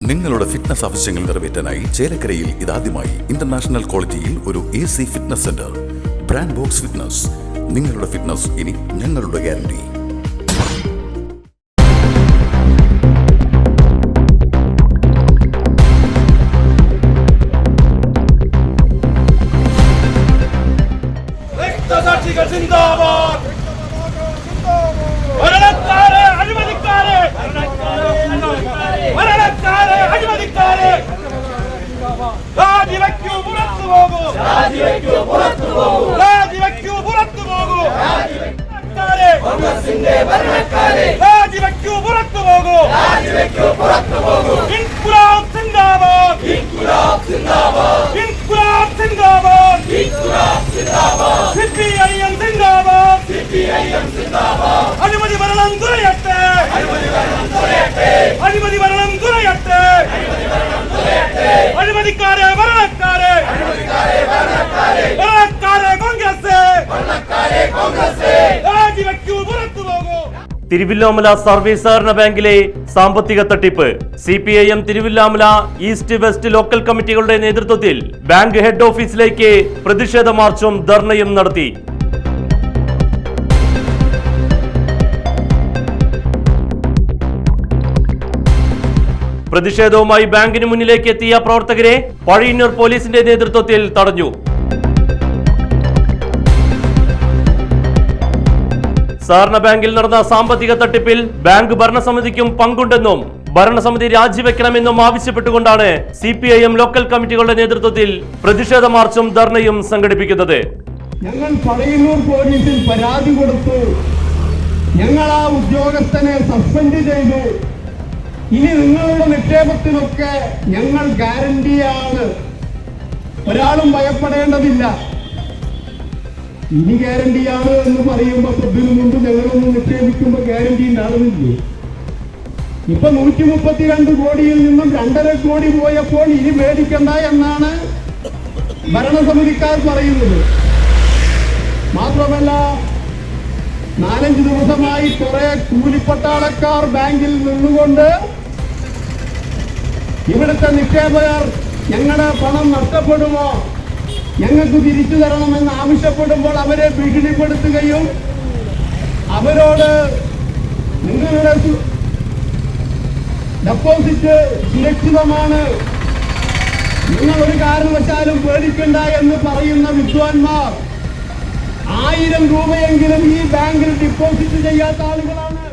നിങ്ങളുടെ ഫിറ്റ്നസ് ആവശ്യങ്ങൾ നിറവേറ്റാനായി ചേലക്കരയിൽ ഇതാദ്യമായി ഇന്റർനാഷണൽ ക്വാളിറ്റിയിൽ ഒരു AC fitness centre. Brand box fitness. നിങ്ങളുടെ ഫിറ്റ്നസ് ഇനി ഞങ്ങളുടെ ഗ്യാരണ്ടി. അഴിമതി ഭരണം കുറയട്ടെ, അഴിമതി ഭരണം കുറയട്ടെ, അഴിമതിക്കാരെ ഭരണക്കാരെ, ഭരണക്കാരെ കോൺഗ്രസ് രാജിവെക്കൂ, പുറത്തു പോകൂ. തിരുവില്ലാമല സർവീസ് സഹകരണ ബാങ്കിലെ സാമ്പത്തിക തട്ടിപ്പ്. CPIM Thiruvillamala east west local കമ്മിറ്റികളുടെ നേതൃത്വത്തിൽ ബാങ്ക് ഹെഡ് ഓഫീസിലേക്ക് പ്രതിഷേധ മാർച്ചും ധർണയും നടത്തി. പ്രതിഷേധവുമായി ബാങ്കിന് മുന്നിലേക്ക് എത്തിയ പ്രവർത്തകരെ പഴയന്നൂർ പോലീസിന്റെ നേതൃത്വത്തിൽ തടഞ്ഞു. സഹകരണ ബാങ്കിൽ നടന്ന സാമ്പത്തിക തട്ടിപ്പിൽ ബാങ്ക് ഭരണസമിതിക്കും പങ്കുണ്ടെന്നും ഭരണസമിതി രാജിവെക്കണമെന്നും ആവശ്യപ്പെട്ടുകൊണ്ടാണ് CPIM ലോക്കൽ കമ്മിറ്റികളുടെ നേതൃത്വത്തിൽ പ്രതിഷേധ മാർച്ചും ധർണയും സംഘടിപ്പിക്കുന്നത്. ഞങ്ങൾ പഴയന്നൂർ പോലീസിൽ പരാതി കൊടുത്തു. ഞങ്ങൾ ആ ഉദ്യോഗസ്ഥനെ സസ്പെൻഡ് ചെയ്തു. ഇനി നിങ്ങളുടെ നിക്ഷേപത്തിനൊക്കെ ഞങ്ങൾ ഗ്യാരണ്ടിയാണ്, ഒരാളും ഭയപ്പെടേണ്ടതില്ല. ഇനി ഗ്യാരണ്ടിയാണ് എന്ന് പറയുമ്പോൾ ഇതിനു മുമ്പ് ഞങ്ങളൊന്നും നിക്ഷേപിക്കുമ്പോൾ ഗ്യാരണ്ടി ഉണ്ടാകുന്നില്ലേ? ഇപ്പൊ 132 കോടിയിൽ നിന്നും 2.5 കോടി പോയപ്പോൾ ഇനി മേടിക്കണ്ട എന്നാണ് ഭരണസമിതിക്കാർ പറയുന്നത്. മാത്രമല്ല 4-5 ദിവസമായി കുറെ കൂലിപ്പട്ടാളക്കാർ ബാങ്കിൽ നിന്നുകൊണ്ട് ഇവിടുത്തെ നിക്ഷേപകർ ഞങ്ങളുടെ പണം നഷ്ടപ്പെടുമോ, ഞങ്ങൾക്ക് തിരിച്ചു തരണമെന്ന് ആവശ്യപ്പെടുമ്പോൾ അവരെ ഭീഷണിപ്പെടുത്തുകയും അവരോട് നിങ്ങളുടെ ഡെപ്പോസിറ്റ് സുരക്ഷിതമാണ്, നിങ്ങൾ ഒരു കാരണവശാലും പേടിക്കണ്ട എന്ന് പറയുന്ന വിദ്വാൻമാർ 1000 രൂപയെങ്കിലും ഈ ബാങ്കിൽ ഡിപ്പോസിറ്റ് ചെയ്യാത്ത ആളുകളാണ്.